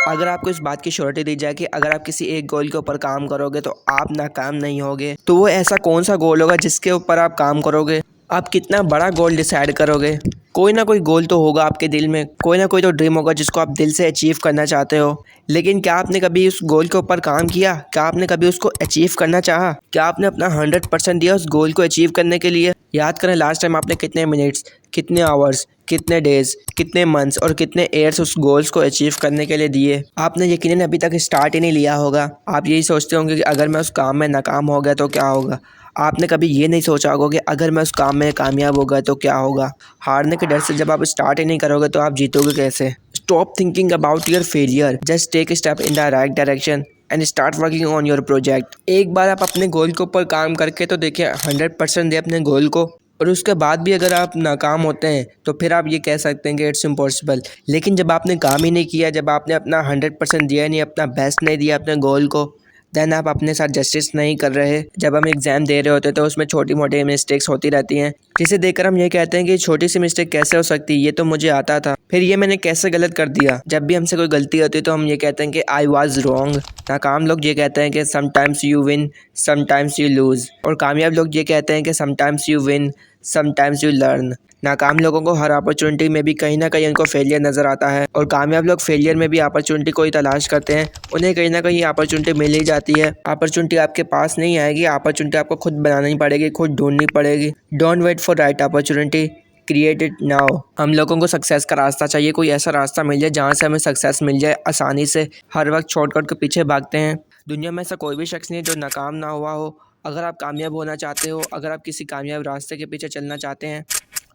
अगर आपको इस बात की श्योरिटी दी जाए कि अगर आप किसी एक गोल के ऊपर काम करोगे तो आप नाकाम नहीं होगे, तो वो ऐसा कौन सा गोल होगा जिसके ऊपर आप काम करोगे? आप कितना बड़ा गोल डिसाइड करोगे? कोई ना कोई गोल तो होगा आपके दिल में, कोई ना कोई तो ड्रीम होगा जिसको आप दिल से अचीव करना चाहते हो। लेकिन क्या आपने कभी उस गोल के ऊपर काम किया? क्या आपने कभी उसको अचीव करना चाहा? क्या आपने अपना 100% दिया उस गोल को अचीव करने के लिए? याद करें लास्ट टाइम आपने कितने मिनट्स, कितने आवर्स, कितने डेज, कितने मंथ्स और कितने ईयर्स उस गोल्स को अचीव करने के लिए दिए। आपने यकीनन अभी तक स्टार्ट ही नहीं लिया होगा। आप यही सोचते होंगे कि अगर मैं उस काम में नाकाम हो गया तो क्या होगा। आपने कभी ये नहीं सोचा होगा कि अगर मैं उस काम में कामयाब हो गया तो क्या होगा। हारने के डर से जब आप स्टार्ट ही नहीं करोगे तो आप जीतोगे कैसे? Stop thinking about your failure, just take a step in the right direction and start working on your project. एक बार आप अपने गोल के ऊपर काम करके तो देखिए, 100% दे अपने गोल को, और उसके बाद भी अगर आप नाकाम होते हैं तो फिर आप ये कह सकते हैं कि इट्स इम्पॉसिबल। लेकिन जब आपने काम ही नहीं किया, जब आपने अपना 100% दिया नहीं, अपना बेस्ट नहीं दिया अपने गोल को, देन आप अपने साथ जस्टिस नहीं कर रहे। जब हम एग्ज़ाम दे रहे होते हैं तो उसमें छोटी मोटी मिस्टेक्स होती रहती हैं, जिसे देखकर हम ये कहते हैं कि छोटी सी मिस्टेक कैसे हो सकती है, ये तो मुझे आता था, फिर ये मैंने कैसे गलत कर दिया। जब भी हमसे कोई गलती होती है तो हम ये कहते हैं कि आई वॉज रॉन्ग। नाकाम लोग ये कहते हैं कि sometimes you win, sometimes you lose, और कामयाब लोग ये कहते हैं कि sometimes you win, sometimes you learn. नाकाम लोगों को हर अपॉर्चुनिटी में भी कहीं ना कहीं उनको फेलियर नज़र आता है, और कामयाब लोग फेलियर में भी अपॉर्चुनिटी को ही तलाश करते हैं। उन्हें कहीं ना कहीं अपॉर्चुनिटी मिल ही जाती है। अपॉर्चुनिटी आपके पास नहीं आएगी, अपॉर्चुनिटी आपको खुद बनानी पड़ेगी, खुद ढूंढनी पड़ेगी। Don't wait for right opportunity, create it now. हम लोगों को सक्सेस का रास्ता चाहिए, कोई ऐसा रास्ता मिल जाए जहाँ से हमें सक्सेस मिल जाए आसानी से। हर वक्त शॉर्टकट के पीछे भागते हैं। दुनिया में ऐसा कोई भी शख्स नहीं है जो नाकाम ना हुआ हो। अगर आप कामयाब होना चाहते हो, अगर आप किसी कामयाब रास्ते के पीछे चलना चाहते हैं,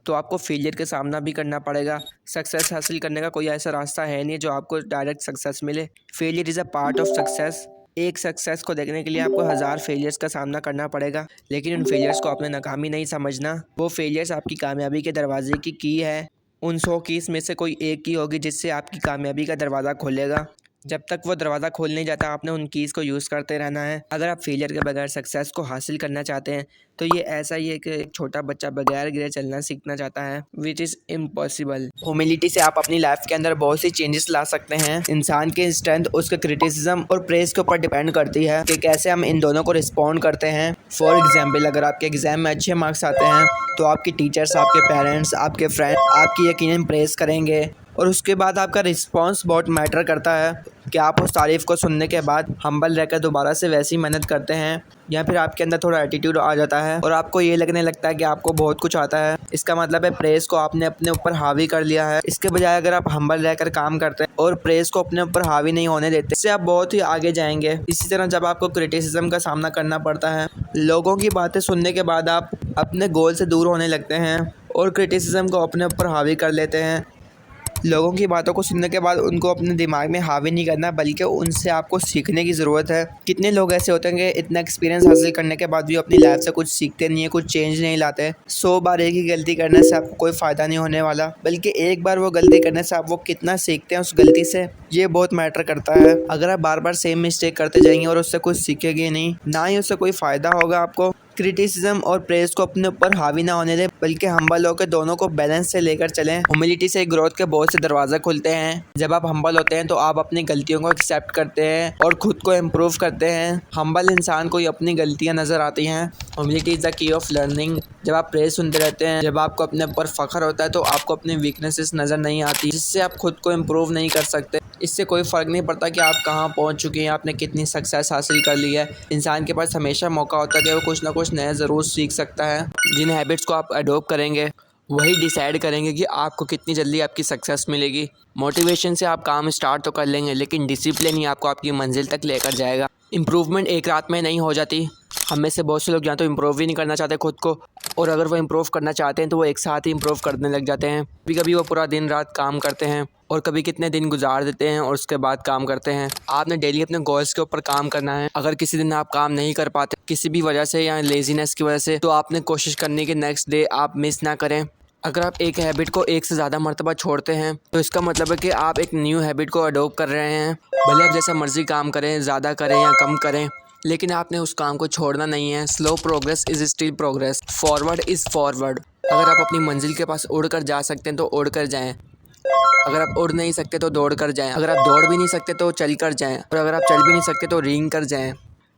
तो आपको फेलियर का सामना भी करना पड़ेगा। सक्सेस हासिल करने का कोई ऐसा रास्ता है नहीं जो आपको डायरेक्ट सक्सेस मिले। Failure is a part of success. एक सक्सेस को देखने के लिए आपको 1000 फेलियर्स का सामना करना पड़ेगा, लेकिन उन फेलियर्स को आपने नाकामी नहीं समझना। वो फेलियर्स आपकी कामयाबी के दरवाजे की है। उन 100 कीज़ में से कोई एक की होगी जिससे आपकी कामयाबी का दरवाज़ा खोलेगा। जब तक वो दरवाज़ा खोल नहीं जाता, आपने उन कीज़ को यूज़ करते रहना है। अगर आप फेलियर के बगैर सक्सेस को हासिल करना चाहते हैं तो ये ऐसा ही है कि एक छोटा बच्चा बगैर गिरे चलना सीखना चाहता है, विच इज़ इम्पॉसिबल। ह्यूमिलिटी से आप अपनी लाइफ के अंदर बहुत सी चेंजेस ला सकते हैं। इंसान की स्ट्रेंथ उसके क्रिटिसिज्म और प्रेज के ऊपर डिपेंड करती है कि कैसे हम इन दोनों को रिस्पॉन्ड करते हैं। फॉर एग्जाम्पल, अगर आपके एग्जाम में अच्छे मार्क्स आते हैं तो आपके टीचर्स, आपके पेरेंट्स, आपके फ्रेंड आपकी यकीनन प्रेज़ करेंगे, और उसके बाद आपका रिस्पांस बहुत मैटर करता है कि आप उस तारीफ़ को सुनने के बाद हम्बल रहकर दोबारा से वैसी मेहनत करते हैं, या फिर आपके अंदर थोड़ा एटीट्यूड आ जाता है और आपको ये लगने लगता है कि आपको बहुत कुछ आता है। इसका मतलब है प्रेज़ को आपने अपने ऊपर हावी कर लिया है। इसके बजाय अगर आप हम्बल रहकर काम करते हैं और प्रेज़ को अपने ऊपर हावी नहीं होने देते, इससे आप बहुत ही आगे जाएंगे। इसी तरह जब आपको क्रिटिसिज्म का सामना करना पड़ता है, लोगों की बातें सुनने के बाद आप अपने गोल से दूर होने लगते हैं और क्रिटिसिज्म को अपने ऊपर हावी कर लेते हैं। लोगों की बातों को सुनने के बाद उनको अपने दिमाग में हावी नहीं करना, बल्कि उनसे आपको सीखने की ज़रूरत है। कितने लोग ऐसे होते हैं कि इतना एक्सपीरियंस हासिल करने के बाद भी अपनी लाइफ से कुछ सीखते नहीं है, कुछ चेंज नहीं लाते। 100 बार एक ही गलती करने से आपको कोई फ़ायदा नहीं होने वाला, बल्कि एक बार वो गलती करने से आप वो कितना सीखते हैं उस गलती से, ये बहुत मैटर करता है। अगर आप बार बार सेम मिस्टेक करते जाएंगे और उससे कुछ सीखेंगे नहीं, ना ही उससे कोई फ़ायदा होगा आपको। क्रिटिसिज्म और प्रेज को अपने ऊपर हावी ना होने दें, बल्कि हम्बल होकर दोनों को बैलेंस से लेकर चलें। ह्यूमिलिटी से ग्रोथ के बहुत से दरवाजे खुलते हैं। जब आप हम्बल होते हैं तो आप अपनी गलतियों को एक्सेप्ट करते हैं और खुद को इम्प्रूव करते हैं। हम्बल इंसान को ही अपनी गलतियां नज़र आती हैं। Humility is the key of learning. जब आप प्रेज सुनते रहते हैं, जब आपको अपने ऊपर फ़ख्र होता है, तो आपको अपनी वीकनेसेस नज़र नहीं आती, जिससे आप खुद को इम्प्रूव नहीं कर सकते। इससे कोई फ़र्क नहीं पड़ता कि आप कहाँ पहुँच चुके हैं, आपने कितनी सक्सेस हासिल कर ली है। इंसान के पास हमेशा मौका होता है कि वो कुछ ना कुछ नया ज़रूर सीख सकता है। जिन हैबिट्स को आप अडॉप्ट करेंगे वही डिसाइड करेंगे कि आपको कितनी जल्दी आपकी सक्सेस मिलेगी। मोटिवेशन से आप काम स्टार्ट तो कर लेंगे, लेकिन डिसिप्लिन ही आपको आपकी मंजिल तक लेकर जाएगा। इम्प्रूवमेंट एक रात में नहीं हो जाती। हम में से बहुत से लोग या तो इम्प्रूव ही नहीं करना चाहते खुद को, और अगर वो इम्प्रूव करना चाहते हैं तो वो एक साथ ही इम्प्रूव करने लग जाते हैं। कभी कभी वो पूरा दिन रात काम करते हैं और कभी कितने दिन गुजार देते हैं और उसके बाद काम करते हैं। आपने डेली अपने गोल्स के ऊपर काम करना है। अगर किसी दिन आप काम नहीं कर पाते किसी भी वजह से या लेजीनेस की वजह से, तो आपने कोशिश करनी कि नेक्स्ट डे आप मिस ना करें। अगर आप एक हैबिट को एक से ज़्यादा मरतबा छोड़ते हैं तो इसका मतलब है कि आप एक न्यू हैबिट को अडॉप्ट कर रहे हैं। भले आप जैसा मर्जी काम करें, ज़्यादा करें या कम करें, लेकिन आपने उस काम को छोड़ना नहीं है। Slow progress is still progress, forward is forward. अगर आप अपनी मंजिल के पास उड़ कर जा सकते हैं तो उड़ कर जाएँ। अगर आप उड़ नहीं सकते तो दौड़ कर जाएं, अगर आप दौड़ भी नहीं सकते तो चल कर जाएं, और अगर आप चल भी नहीं सकते तो रेंग कर जाएं।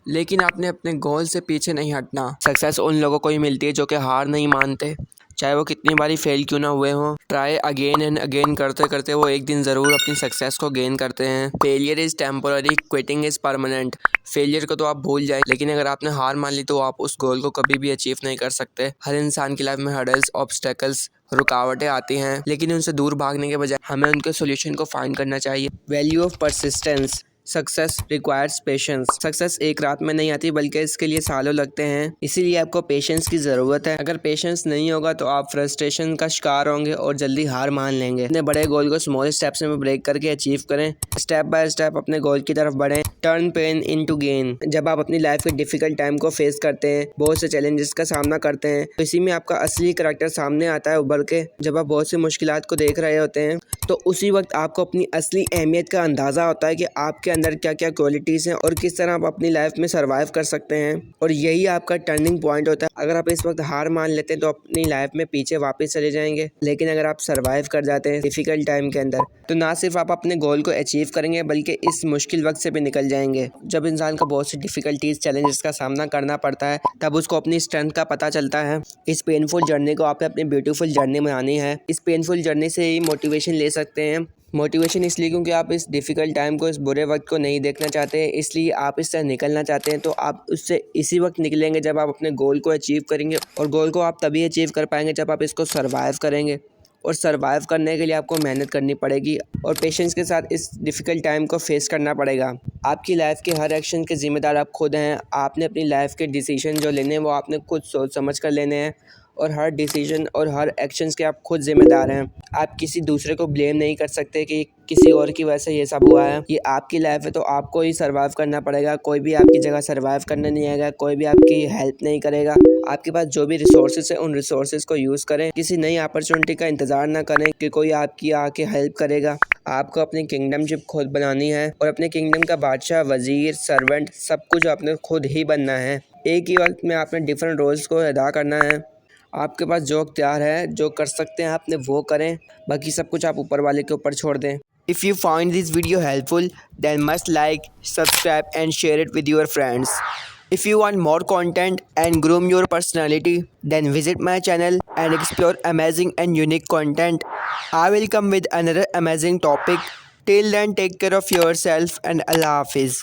लेकिन आपने अपने गोल से पीछे नहीं हटना। सक्सेस उन लोगों को ही मिलती है जो कि हार नहीं मानते, चाहे वो कितनी बारी फेल क्यों ना हुए हों। ट्राई अगेन एंड अगेन करते करते वो एक दिन ज़रूर अपनी सक्सेस को गेन करते हैं। Failure is temporary, quitting is permanent. Failure को तो आप भूल जाए, लेकिन अगर आपने हार मान ली तो आप उस गोल को कभी भी अचीव नहीं कर सकते। हर इंसान की लाइफ में हर्डल्स, ऑब्स्टेकल्स, रुकावटें आती हैं, लेकिन उनसे दूर भागने के बजाय हमें उनके सोल्यूशन को फाइंड करना चाहिए। Value of persistence. Success requires patience. Success एक रात में नहीं आती बल्कि इसके लिए सालों लगते हैं, इसीलिए आपको पेशेंस की ज़रूरत है। अगर पेशेंस नहीं होगा तो आप फ्रस्ट्रेशन का शिकार होंगे और जल्दी हार मान लेंगे। अपने बड़े गोल को स्मॉल स्टेप्स में ब्रेक करके अचीव करें। स्टेप बाय स्टेप अपने गोल की तरफ बढ़ें। Turn pain into gain. जब आप अपनी लाइफ के डिफिकल्ट टाइम को फेस करते हैं, बहुत से चैलेंजेस का सामना करते हैं, तो इसी में आपका असली करैक्टर सामने आता है उभर के। जब आप बहुत सी मुश्किलात को देख रहे होते हैं तो उसी वक्त आपको अपनी असली अहमियत का अंदाज़ा होता है कि आपके अंदर क्या क्या क्वालिटीज़ हैं और किस तरह आप अपनी लाइफ में सर्वाइव कर सकते हैं। और यही आपका टर्निंग पॉइंट होता है। अगर आप इस वक्त हार मान लेते हैं तो अपनी लाइफ में पीछे वापस चले जाएंगे, लेकिन अगर आप सर्वाइव कर जाते हैं डिफ़िकल्ट टाइम के अंदर, तो ना सिर्फ आप अपने गोल को अचीव करेंगे बल्कि इस मुश्किल वक्त से भी निकल जाएंगे। जब इंसान को बहुत सी डिफ़िकल्टीज़, चैलेंजेस का सामना करना पड़ता है, तब उसको अपनी स्ट्रेंथ का पता चलता है। इस पेनफुल जर्नी को आपने अपनी ब्यूटीफुल जर्नी बनानी है। इस पेनफुल जर्नी से ही मोटिवेशन ले सकते हैं। मोटिवेशन इसलिए क्योंकि आप इस डिफ़िकल्ट टाइम को, इस बुरे वक्त को नहीं देखना चाहते, इसलिए आप इससे निकलना चाहते हैं। तो आप उससे इसी वक्त निकलेंगे जब आप अपने गोल को अचीव करेंगे, और गोल को आप तभी अचीव कर पाएंगे जब आप इसको सर्वाइव करेंगे। और सर्वाइव करने के लिए आपको मेहनत करनी पड़ेगी और पेशेंस के साथ इस डिफ़िकल्ट टाइम को फेस करना पड़ेगा। आपकी लाइफ के हर एक्शन के ज़िम्मेदार आप खुद हैं। आपने अपनी लाइफ के डिसीजन जो लेने हैं वो आपने खुद सोच समझ कर लेने हैं, और हर डिसीजन और हर एक्शंस के आप खुद ज़िम्मेदार हैं। आप किसी दूसरे को ब्लेम नहीं कर सकते कि किसी और की वजह से ये सब हुआ है। ये आपकी लाइफ है तो आपको ही सर्वाइव करना पड़ेगा। कोई भी आपकी जगह सर्वाइव करने नहीं आएगा, कोई भी आपकी हेल्प नहीं करेगा। आपके पास जो भी रिसोर्सेज है उन रिसोर्सेज को यूज़ करें। किसी नई अपॉर्चुनिटी का इंतज़ार ना करें कि कोई आपकी आके हेल्प करेगा। आपको अपनी किंगडमशिप खुद बनानी है और अपने किंगडम का बादशाह, वज़ीर, सर्वेंट सब कुछ आपने खुद ही बनना है। एक ही वक्त में आपने डिफरेंट रोल्स को अदा करना है। आपके पास जो इख्तियार है, जो कर सकते हैं आपने वो करें, बाकी सब कुछ आप ऊपर वाले के ऊपर छोड़ दें। If you find this video helpful, then must like, subscribe and share it with your friends. If you want more content and groom your personality, then visit my channel and explore amazing and unique content. I will come with another amazing topic. Till then, take care of yourself and Allah Hafiz.